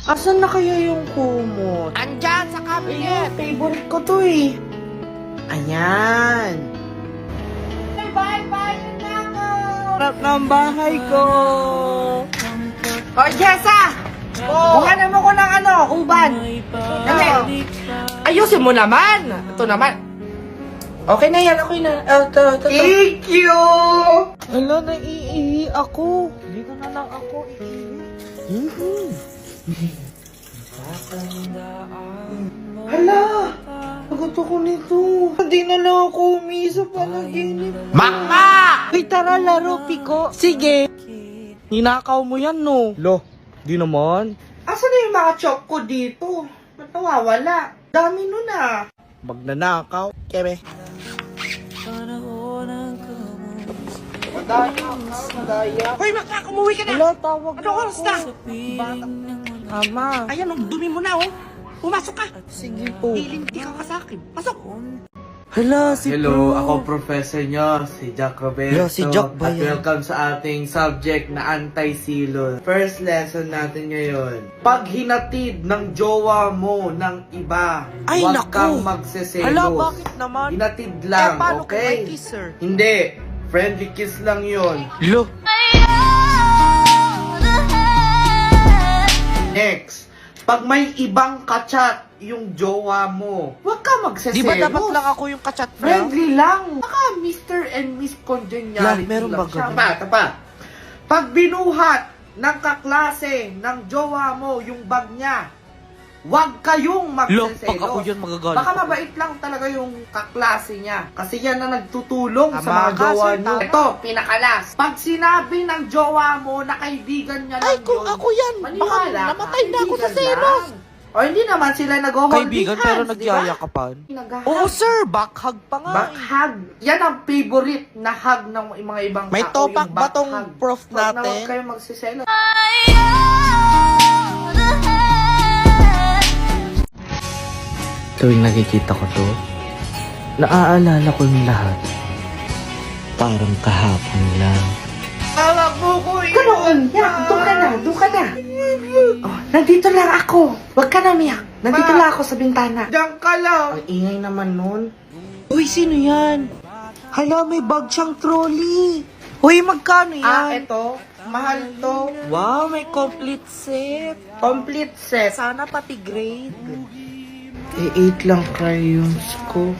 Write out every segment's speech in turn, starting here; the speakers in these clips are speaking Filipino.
Asan na kaya yung kumot? Andyan sa cabinet. Favorite ko to eh. Ayan. Bye-bye na ako. Sarap ng bahay ko. Oh, Jessa! Buhanan mo ko ng uban. Dali. Ayusin mo naman. Ito naman. Okay na yan, okay na. Ito. Thank you! Ala, naiihi ako. Dito na lang ako iihi. Hala! Pagod ako nito. Hindi na lang ako umisa panaginip. Mama! Uy, tara laro, Piko. Sige. Ninakaw mo yan, no? Lo, di naman. Asan na yung mga chok ko dito? Ba't nawawala? Dami nun ah. Magnanakaw. Keme. Madaya. Hoy, makakumuwi ka na! Hala, tawag Anong oras na? Ama. Ayan, dumi mo na oh. Pumasok ka. Sige po. Ilinti ka sa akin. Pasok. Hala, si Hello, Pro. ako professor nyo, si Jack Roberto. Yo, si Jack ba At yan? welcome sa ating subject na anti-silon. First lesson natin ngayon. Pag hinatid ng jowa mo ng iba, Ay, huwag naku. kang magseselos. Hala, bakit naman? Hinatid lang, paano kung okay? may kiss, sir? Hindi. Friendly kiss lang yon. Lo. Next. Pag may ibang kachat yung jowa mo, huwag ka magseselos. Di ba dapat lang ako yung kachat niya? Friendly lang. Baka Mr. and Miss Congeniality Meron ba lang siya. ganun? Tapa. Pag binuhat ng kaklase ng jowa mo yung bag niya, huwag kayong Lo, magseselos. pag ako yun magagalit. Baka mabait lang talaga yung kaklase niya. Kasi yan na nagtutulong sa Tama mga ka, jowa sir, niyo. tama. Ito, pinakalas. Pag sinabi ng jowa mo na kaibigan niya lang Ay, kung yun, ako yan, baka maniwala ka, namatay na ako sa kaibigan selos. lang. O hindi naman sila nag-holding Kaibigan, hands, pero di ba? nagyayakapan. Nag-hug. Oo, sir. Backhug pa nga. Backhug. Yan ang favorite na hug ng mga ibang May tao. topak yung ba tong backhug. prof Huwag na natin? huwag kayo magsiselo. Tuwing nakikita ko to, naaalala ko yung lahat. Parang kahapon lang. Tawag mo ko Ganoon. Yan, doon ka na. Oh, nandito lang ako. Huwag ka na miyak. Nandito lang ako sa bintana. Diyan ka lang. Ang ingay naman nun. Uy, sino yan? Hala, may bag siyang trolley. Uy, magkano yan? Ito. Mahal to. Wow, may complete set. Complete set. Sana pati grade. E8 lang crayons ko.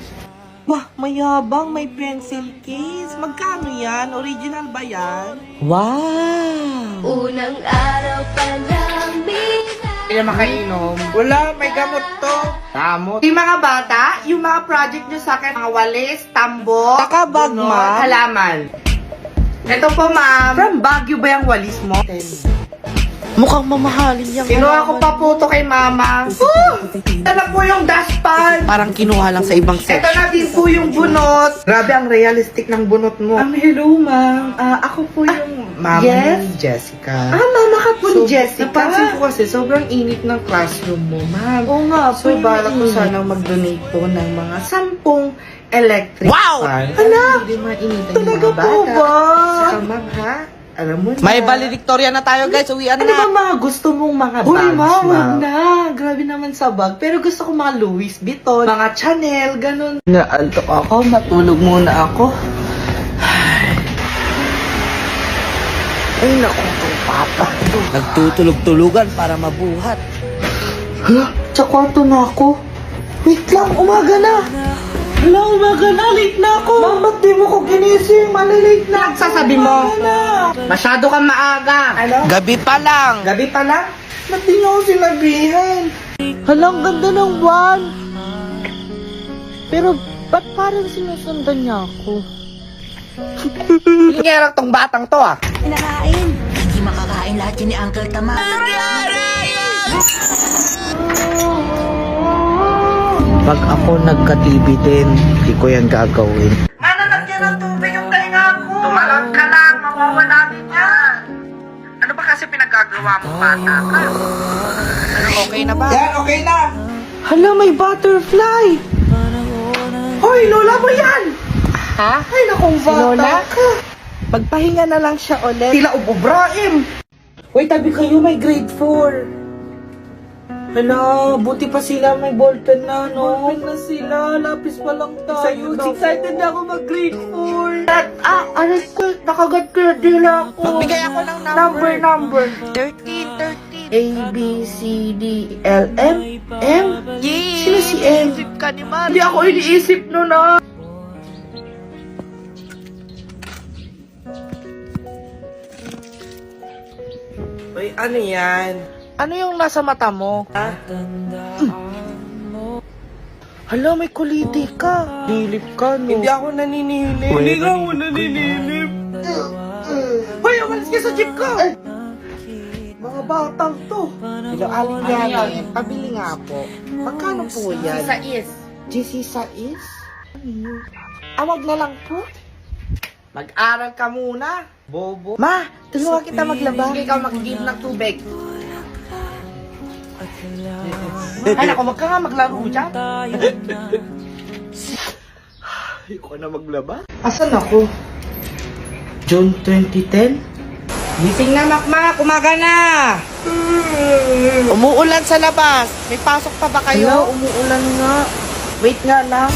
Wah, mayabang, may pencil case. Magkano yan? Original ba yan? Wow! Unang araw pa lang Hindi makainom. Wala, may gamot to. Gamot. Yung mga bata, yung mga project nyo sa akin, mga walis, tambo, Takabag, bunot, ma'am. halaman. Ito po, ma'am. From Baguio ba yung walis mo? Mukhang mamahalin yung Kinuha ko pa po to kay mama. Ito na po yung dustpan. Parang kinuha lang sa ibang Ito section. na din po yung bunot. Grabe ang realistic ng bunot mo. Hello, ma'am. Ako po yung... Ma'am Yes? Jessica. mama ka po ni Jessica. Napansin ko kasi sobrang init ng classroom mo, ma'am. Oo nga po So, balak ko sanang mag-donate po ng mga 10 electric Wow! fan. Ala! Hindi mainitan yung Talaga mga po bata. ba? Saka, ma'am, ha? Alam mo na. May valedictoria na tayo, guys. Uwian Ano ba na. mga gusto mong mga Uy, bags, ma'am, wag ma'am? na. Grabe naman sa bag. Pero gusto ko mga Louis Vuitton, mga Chanel, ganun. Naantok ako. Matulog muna ako. Ay, naku, itong papa. Nagtutulog-tulugan para mabuhat. Hala, sa kwarto na ako. Wait lang, umaga na. Hala, umaga na. Late na ako. Ma'am, ba't di mo ko ginising? Malilate na. Sasabi mo, masyado kang maaga. Ano? Gabi pa lang. Gabi pa lang? Ba't di niyo ako sinabihan? Hala, ang ganda ng buwan. Pero, ba't parang sinusundan niya ako? Hingerang tong batang to ah. Kinakain. Hindi makakain lahat yun ni Uncle Tama. Pag ako nagka-TV din, hindi ko yan gagawin. Mananagyan ng tubig yung tainga ko. Tumalon ka lang, mawawala din yan. Ano ba kasi pinagagawa mo, bata ka? Ano, okay na ba? Yan, okay na. Hala, may butterfly! Hoy, lola mo yan! Ha? Ay, nakong Si Lola? bata ka. Magpahinga na lang siya ulit. Tila ubobraim. Uy, tabi kayo, may grade 4. Hala, buti pa sila may ballpen na, no? Ballpen na sila, lapis pa lang tayo. Excited na ako mag-grade 4. Aray ko, nakagat ko yung dila ko. Magbigay ako ng Number. 13. A, B, C, D, L, M? M? Yay! Sino si M? Isip ka ni Mar. Hindi ako iniisip nun, ah. Uy, ano yan? Ano yung nasa mata mo? Hala, may kuliti ka. Nilip ka, no? Hindi ako naninilip. Hindi nga ako naninilip. Hoy, umalis ka sa jeep ko! Mga batang to. Hello, Aling Janet. Pabili nga po. Magkano po yan? Sa is. GC sa is? Awag na lang po. Mag-aral ka muna. Bobo. Ma, tulungan kita maglaba. Sige, ikaw mag-give ng tubig. Ay, naku, wag ka nga maglaro dyan. Ayoko na maglaba. Asan ako? June 2010? Gising na, Makmak. Umaga na. Umuulan sa labas. May pasok pa ba Hala, kayo? umuulan nga. Wait nga lang.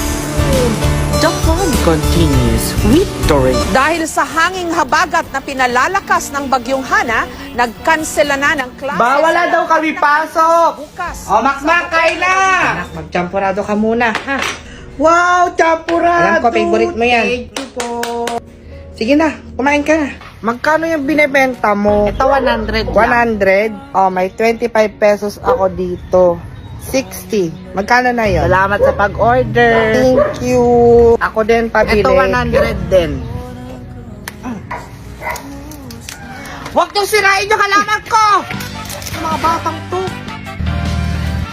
The fun continues with Dory. Dahil sa hanging habagat na pinalalakas ng bagyong Hana, nagkansela na ng klase. Bawala daw kami pasok. Bukas. O, Makmak, kain na. Anak, magchampurado ka muna, ha? Wow, champurado! Alam ko, favorite mo yan. Thank you po. Sige na, kumain ka na. Magkano yung binibenta mo? Ito 100 100? Oh, may 25 pesos ako dito. 60. Magkano na yun? Salamat sa pag-order. Thank you. Ako din pabili. Ito 100 din. Huwag niyong sirain yung halaman ko! Yung mga batang to.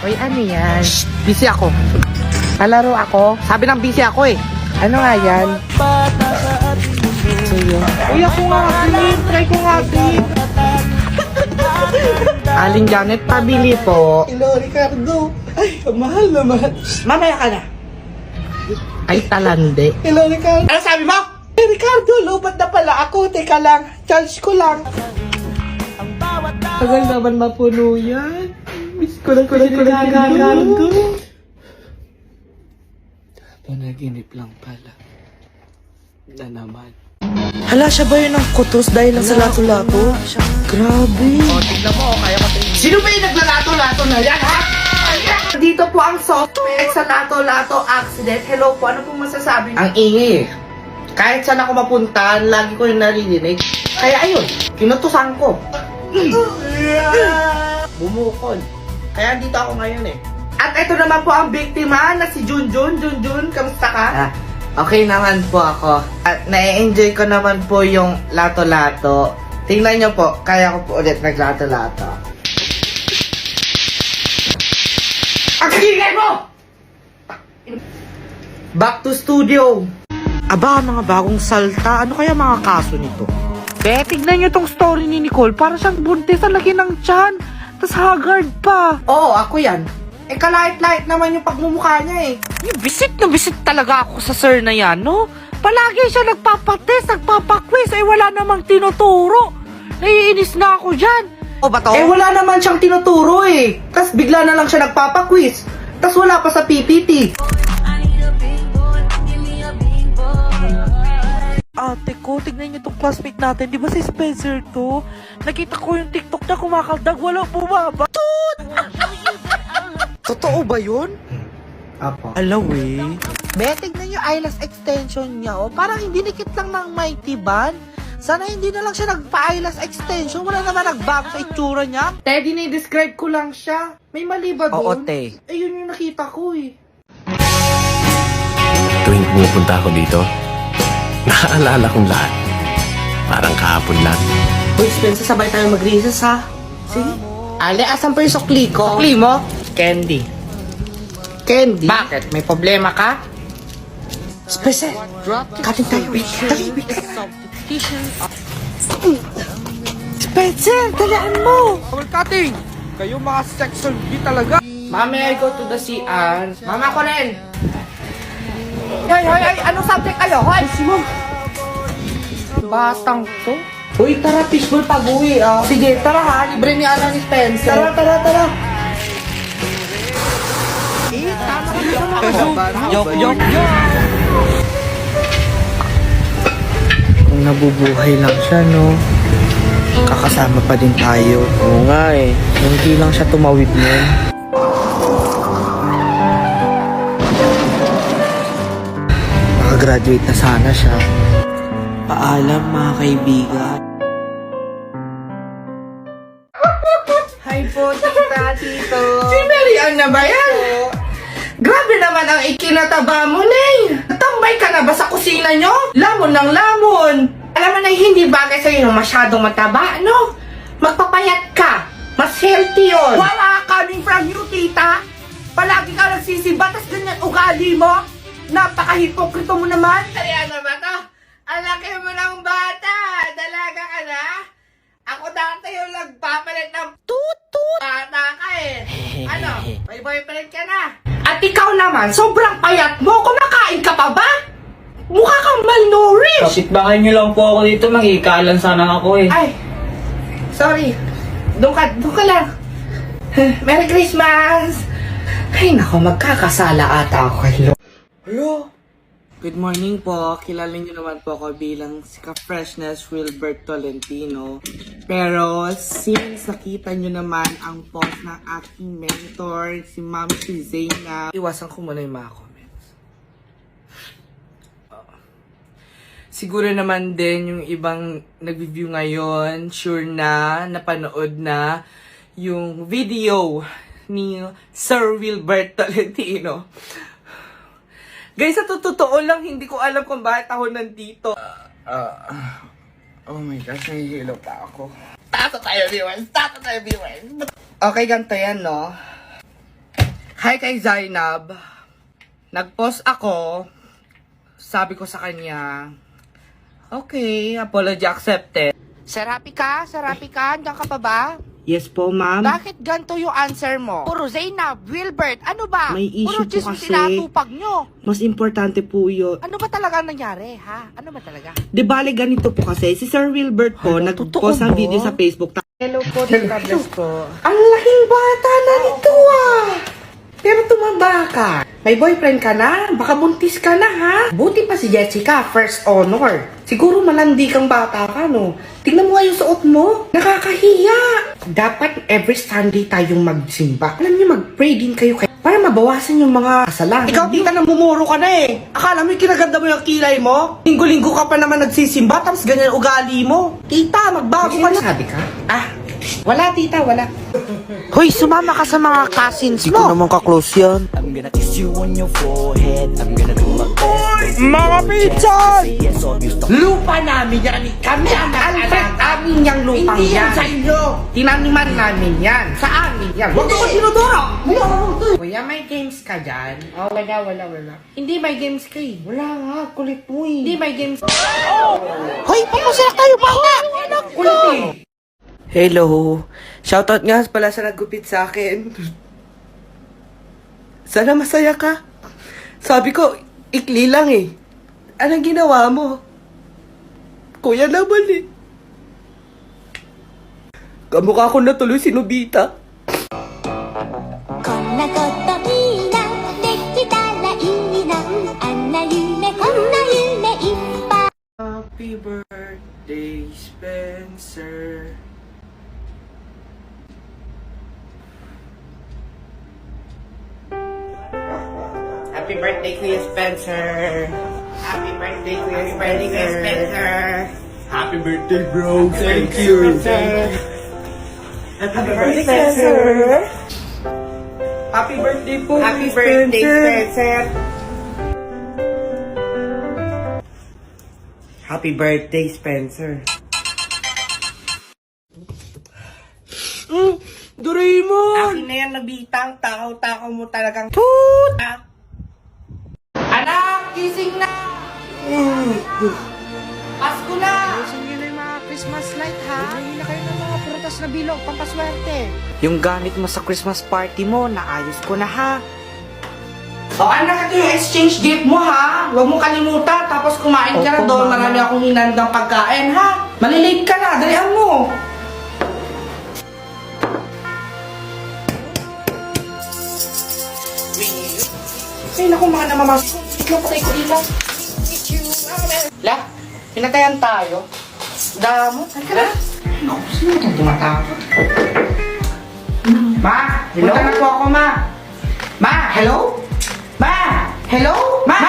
Uy, ano yan? Shh, busy ako. Kalaro ako? Sabi ng busy ako eh. Ano nga yan? Uy, ako nga din. Try ko nga din. Aling Janet, pabili po. Hello, Ricardo. Ay, mahal naman. Mamaya ka na. Ay, talande. Hello, Ricardo. Ano sabi mo? Eh, Ricardo, lobat na pala ako. Teka lang, charge ko lang. Tagal naman mapuno yan. Miss ko lang Ricardo. Panaginip lang pala. Na naman. Hala, siya ba yun ang kutos dahil lang sa lato-lato? Grabe. O, tignan mo, kaya ko tingin. Sino ba yung naglalato-lato na yan, ha? Dito po ang suspect sa lato-lato accident. Hello po, ano po masasabi? Ang ingay eh. Kahit saan ako mapunta, lagi ko yung naririnig. Kaya ayun, kinutusan ko. Bumukol. Kaya dito ako ngayon eh. At ito naman po ang biktima na si Junjun. Junjun, kamusta ka? Okay naman po ako. At na-enjoy ko naman po yung lato-lato. Tingnan nyo po, kaya ko po ulit naglato-lato. Ang ingay mo! Back to studio! Aba, mga bagong salta. Ano kaya mga kaso nito? Be, tignan nyo tong story ni Nicole. Para siyang buntis ang laki ng tiyan. Tas haggard pa. Oo, ako yan. Eh, kalait-lait naman yung pagmumukha niya eh. Visit na visit talaga ako sa sir na yan, no? Palagi siya nagpapatest, nagpapaquiz, ay wala namang tinuturo. Naiinis na ako dyan. O ba to? Eh, wala naman siyang tinuturo eh. Tapos bigla na lang siya nagpapaquiz. Tapos wala pa sa PPT. Ate ko, tignan niyo tong classmate natin. Di ba si Spencer to? Nakita ko yung TikTok niya kumakaldag, wala bumaba. Totoo ba yun? Apo. Alaw eh. Be, tignan yung eyelash extension niya, oh. Parang hindi nikit lang ng mighty band. Sana hindi na lang siya nagpa-eyelash extension. Wala naman nagbago sa itsura niya. Teddy, ni-describe ko lang siya. May mali ba doon? Oo, te. Eh, yun yung nakita ko eh. Tuwing pumupunta ako dito, naaalala kong lahat. Parang kahapon lang. Uy, Spencer, sabay tayo mag-recess, ha? Sige. Ale, asan pa yung sukli ko? Sukli mo? Candy. Candy? Bakit? May problema ka? Spencer, katin tayo. Dali, Spencer, dalaan mo! Bawal cutting! Kayo mga section B talaga. Mami, I go to the CR. Mama ko rin. Hoy, anong subject kayo? Hoy, Simon. Batang to. Uy, tara, fishball pag-uwi, ah. Sige, tara ha, libre ni Ana ni Spencer. Tara. Joke. Kung nabubuhay lang siya, no? Kakasama pa din tayo. Oo nga eh. Hindi lang siya tumawid nun. Nakagraduate na sana siya. Paalam mga kaibigan. Hi po, tita, tito. Si Mary Ann na ba yan? Grabe naman ang ikinataba mo, Nay. Tambay ka na ba sa kusina nyo? Lamon ng lamon. Alam mo na hindi bagay sa'yo yung masyadong mataba, no? Magpapayat ka. Mas healthy yun. Wala coming from you, tita. Palagi ka nagsisimba, tas ganyan ugali mo. Napaka-hipokrito mo naman. Kaya na ba to? Ang laki mo ng bata. Dalaga ka na? Ako dati yung nagpapalit ng tutut. Bata ka eh. Ano? May boyfriend ka na? At ikaw naman, sobrang payat mo. Kumakain ka pa ba? Mukha kang malnourished. Kapitbahay niyo lang po ako dito, makikalan sana ako eh. Ay, sorry. Doon ka lang. Merry Christmas! Ay, nako, magkakasala ata ako kay Lo. Hello? Good morning po. Kilala niyo naman po ako bilang si Ka-Freshness Wilbert Tolentino. Pero since nakita niyo naman ang post ng aking mentor, si Ma'am si Zainab, iwasan ko muna yung mga comments. Siguro naman din yung ibang nag-review ngayon, sure na napanood na yung video ni Sir Wilbert Tolentino. Guys, sa totoo lang, hindi ko alam kung bakit ako nandito. Oh my gosh, nahihilo pa ako. Tato tayo, viewers! Okay, ganito yan, no? Hi kay Zainab. Nag-post ako. Sabi ko sa kanya, okay, apology accepted. Sir Happy ka? Andiyan ka pa ba? Yes po, ma'am. Bakit ganito yung answer mo? Puro Zainab, Wilbert, ano ba? May issue Puro po chismis kasi. tinatupag nyo. Mas importante po yun. Ano ba talaga ang nangyari, ha? Ano ba talaga? Di bale, ganito po kasi. Si Sir Wilbert po, nag-post ng video sa Facebook. Hello po, Tita Bless po. Ang laking bata na nito ah! Pero tumaba ka. May boyfriend ka na? Baka buntis ka na ha? Buti pa si Jessica, first honor. Siguro malandi kang bata ka, no? Tingnan mo nga yung suot mo. Nakakahiya. Dapat every Sunday tayong magsimba. Alam niyo, mag-pray din kayo para mabawasan yung mga kasalanan. Ikaw, tita, namumuro ka na eh. Akala mo yung kinaganda mo yung kilay mo? Linggo-linggo ka pa naman nagsisimba, tapos ganyan ugali mo. Tita, magbago ka na. Sabi ka? Ah, wala tita, wala. Hoy, sumama ka sa mga cousins mo. naman ka-close yan. I'm gonna kiss you on your forehead. I'm gonna do my best. Mga pizzas! Yes, all you stop. Lupa namin yan. Kami ang Alfred, amin yung lupang Hindi yan yan. sa inyo. Tinaniman namin yan. Sa amin yan. Huwag ko tinuturo! Kuya, may games ka dyan? Oh, wala. Hindi, may games ka eh. Wala nga, kulit mo eh. Hindi, may games. Hoy, pamusaya tayo ba? Kulit eh. Hello. Shoutout nga pala sa naggupit sa akin. Sana masaya ka. Sabi ko, ikli lang eh. Anong ginawa mo? Kuya naman eh. Kamukha ko na tuloy si Nobita. こんなこといいなできたらいいなあんな夢こんな夢いっぱい Happy birthday, Spencer. Happy birthday, Kuya Spencer. Happy birthday, Kuya Spencer. Happy birthday, bro. Thank you. Happy birthday, Spencer. Happy birthday po, Happy birthday, Spencer. Happy birthday, Spencer. Doraemon! Akin na yan, nabitang. Takaw-takaw mo talagang toot! Anak, gising na! Pasko na! Ayusin niyo na yung mga Christmas light, ha? Bumili na kayo ng mga prutas na bilog, pampaswerte. Yung gamit mo sa Christmas party mo, naayos ko na ha. O anak, ito yung exchange gift mo ha. Huwag mo kalimutan. Tapos kumain ka na Opo, doon. Mama. Marami akong hinandang pagkain ha. Malilate ka na. Dalihan mo. Ay, naku, mga namamas. Lang, patay ko ilang. La, pinatayan tayo. Damo. Halika na. Naku, sino itong tumatakot? Ma, hello? Punta na po ako, ma. Ma, hello? Ma, hello? Ma!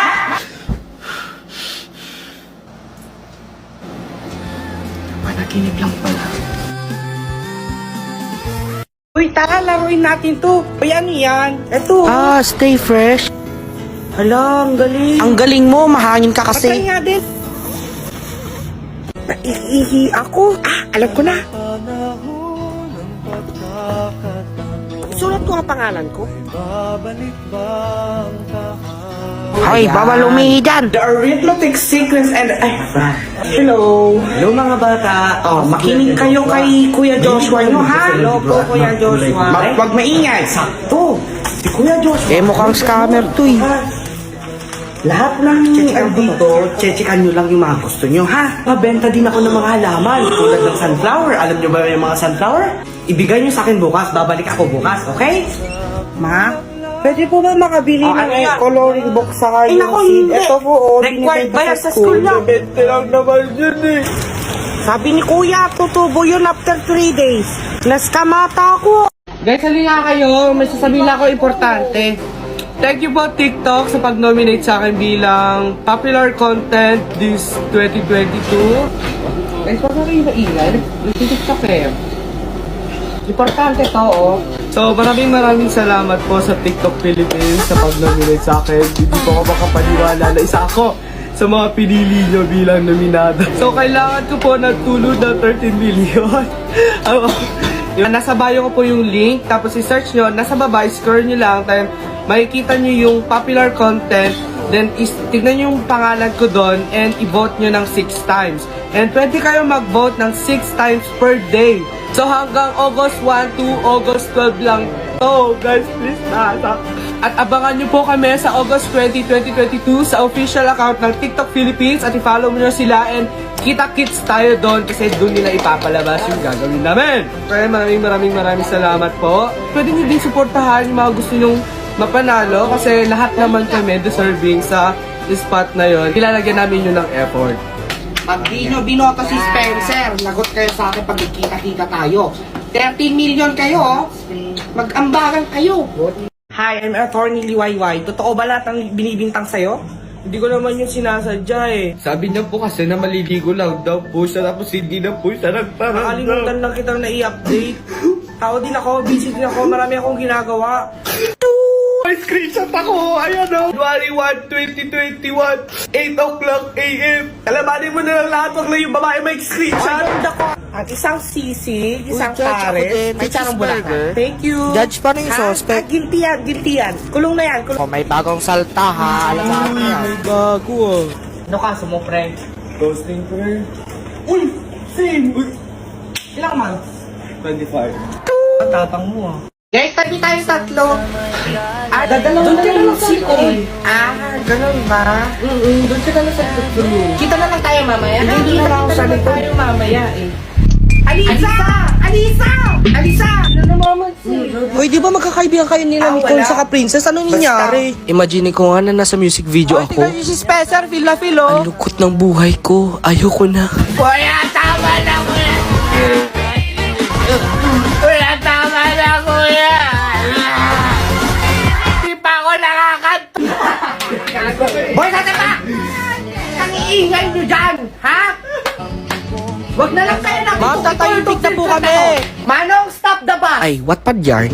Panaginip lang pala. Uy, tara, laruin natin to. Uy, ano yan? Ito. Ah, stay fresh. Hala, ang galing. Ang galing mo, mahangin ka Patay kasi. nga din. Naiihi ako. Ah, alam ko na. Sulat ko ang pangalan ko. Ay, bawal umihi dyan. The arithmetic sequence and... Hello. Hello mga bata. Oh, makinig kayo kay Kuya Joshua nyo, ha? Hello po, Kuya Joshua. Wag maingay. Sakto. Si Kuya Joshua. Eh, mukhang scammer to eh. Lahat ng dito, chechikan nyo lang yung mga gusto nyo, ha? Mabenta din ako ng mga halaman, tulad ng sunflower. Alam nyo ba yung mga sunflower? Ibigay nyo sa akin bukas, babalik ako bukas, okay? Ma? Pwede po ba makabili ng coloring book sa kayo? Naku, ito po, required ba yan sa school na? Bente lang naman yun eh. Sabi ni Kuya, tutubo yun after 3 days. Naskamata ako. Guys, halika kayo. May sasabihin lang ako importante. Thank you po TikTok sa pag-nominate sa akin bilang popular content this 2022. Guys, wag na rin maingay. TikTok eh. Importante to, oh. So, maraming salamat po sa TikTok Philippines sa pag-nominate sa akin. Hindi po ako makapaniwala na isa ako sa mga pinili nyo bilang nominado. So, kailangan ko po ng tulong ng 13 million. Nasa bio ko po yung link, tapos i-search nyo, nasa baba, scroll nyo lang, then makikita nyo yung popular content, then tignan nyo yung pangalan ko doon, and i-vote nyo ng 6 times. And pwede kayo mag-vote ng 6 times per day. So hanggang August 1 to August 12 lang to, guys, please nasa. At abangan nyo po kami sa August 20, 2022 sa official account ng TikTok Philippines at i-follow nyo sila and kita-kits tayo doon kasi doon nila ipapalabas yung gagawin namin. Kaya maraming salamat po. Pwede nyo din supportahan yung mga gusto nyong mapanalo kasi lahat naman kami deserving sa spot na yon. Ilalagyan namin yun ng effort. Pag di nyo binoto si Spencer, lagot kayo sa akin pag kita-kita tayo. 13 million kayo, mag-ambagan kayo. Hi, I'm Attorney Liwayway. Totoo ba lahat ang binibintang sa'yo? Hindi ko naman yung sinasadya eh. Sabi niya po kasi na maliligo lang daw po siya tapos hindi na po siya nagparang. Nakalimutan lang kitang nai-update. Tao din ako, busy din ako, marami akong ginagawa. May screenshot ako! Ayan o! January 1, 2021, 8 o'clock a.m. Alamanin mo na lang lahat wag lang yung babae may screenshot. At isang sisig, isang Judge, ako pares, din. may charong bulaklak. Thank you. Judge, paano yung suspect? Guilty yan. Kulong na yan. Oh, may bagong salta ha. Alam mo na yan. Gago ah. Ano kaso mo, pre? Ghosting ko rin. Uy! Same! Uy! Ilang months? 25. Ang tatang mo ah. Guys, tabi tayo tatlo. Dadalaw na lang si Oy. Ganun ba? Doon ka na lang sa tatlo. Kita na lang tayo mamaya. Hindi na lang sa tayo mamaya eh. Alisa! Ano naman Uy, di ba magkakaibigan kayo nila Nicole wala. sa Princess? Ano nangyari? Imagine ko nga na nasa music video ako. tingnan niyo si Spencer, feel na feel oh. Ang lungkot ng buhay ko. Ayoko na. Kuya, tama na kuya! Kuya, tama na kuya! Di pa ako nakakanta! Boy, sate pa! Ang iingay nyo dyan, ha? Wag na lang kayo na! Ma'am, tatahimik na po kami. Manong, stop the bus! Ay, what pa yarn?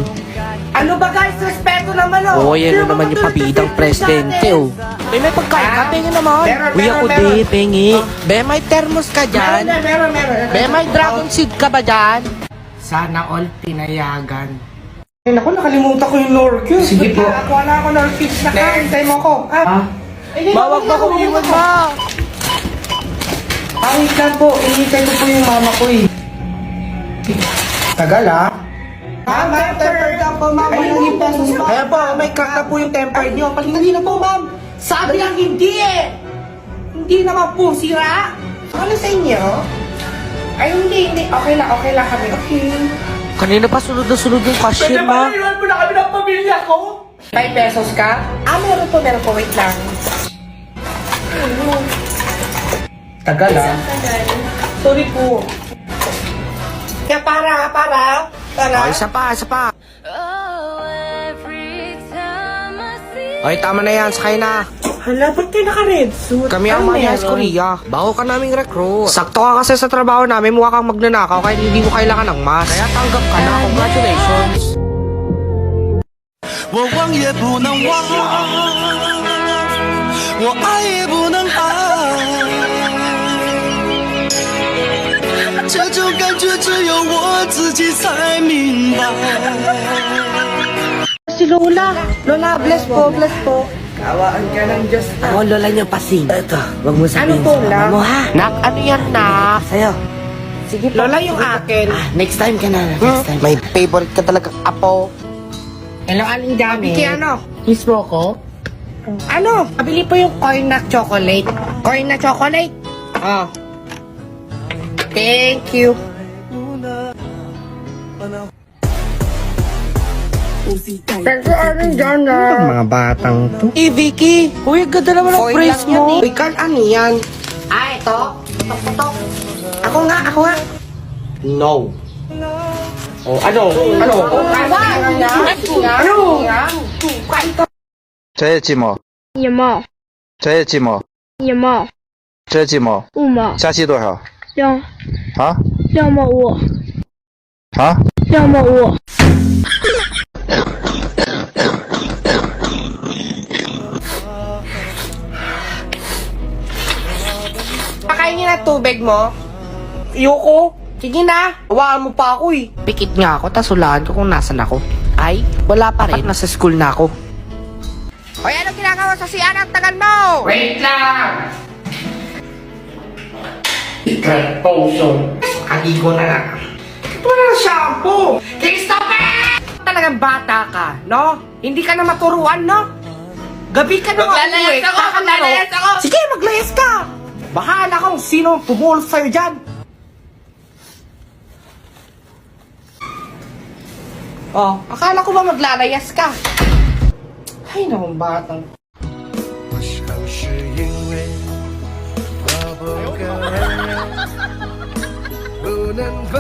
Ano ba guys? Respeto naman oh! Oo, yan naman yung pabidang presidente oh. May pagkain ka, pengi naman. Uy, ako di, pengi. Be, may thermos ka dyan? Meron. Be, may dragon seed ka ba dyan? Sana all pinayagan. Ay, naku, nakalimutan ko yung Norcus. Sige po. Wala ako Norcus na kain. Mo ko. Bawag ba kung iwan ba? Wait lang po. Ihintay ko po yung mama ko eh. Tagal ah. Ma'am, tempered na po ma'am. Kaya po, may crack na po yung tempered nyo. Palingali na po ma'am. Sabi lang hindi eh. Hindi naman po sira. Ano sa inyo? Ay hindi. Okay lang kami. Okay. Kanina pa sunod na sunod yung cashier, ma. Iwan mo na kami ng pamilya ko? 5 pesos ka? Ah, meron po. Wait lang. Tagal ah. Sorry po. Kaya para. Oh, isa pa. Ay, tama na yan. Sakay na. Hala, ba't kayo naka-red suit? Kami ang Ano Marias meron? Korea. Bago ka naming recruit. Sakto ka kasi sa trabaho namin. Mukha kang magnanakaw kahit hindi mo kailangan ng mask. Kaya tanggap ka na. Congratulations. 我忘也不能忘，我爱也不能爱，这种感觉只有我自己才明白。 Si Lola. Lola, bless po. Kawaan ka ng Diyos na. Ako lola niyo pasing. Ito, wag mo sabihin Ano po, sa mama Nak? mo ha. Nak, ano yan, nak? Sa'yo. Sige po. Lola, yung akin. Next time ka na. Next time. May favorite ka talaga, apo. Hello, aling gamit. Kaya ano? Mismo ko? Ano? Pabili po yung coin na chocolate. Coin na chocolate? Oh. Thank you. Pero ano dyan na? Mga batang to. Eh, Vicky. Uy, ganda naman ang praise mo. Uy, Carl, ano yan? Ah, ito? Ito. Ako nga. No. Oh, ano? 저의 지모, 一毛 저의 지모, 一毛 저의 지모, 五毛加息多少？两啊毛五啊！ 2毛5 Pakainin na tubig mo. Yoko. Sige na. Hawakan mo pa ako eh. Pikit nga ako, tas hulaan ko kung nasan ako. Ay, wala pa rin. Nasa school na ako. Hoy, ano ginagawa sa CR ang tagal mo? Wait lang! Secret potion. Kaligo na nga. Wala na shampoo. Christopher! Talagang bata ka, no? Hindi ka na maturuan, no? Gabi ka na Maglalayas ako, maglalayas ako! Sige, maglayas ka! Bahala kung sino ang pumulot sa'yo dyan. Oh, akala ko ba maglalayas ka? Ay, nakong batang. 我想是因为我不够温柔，不能够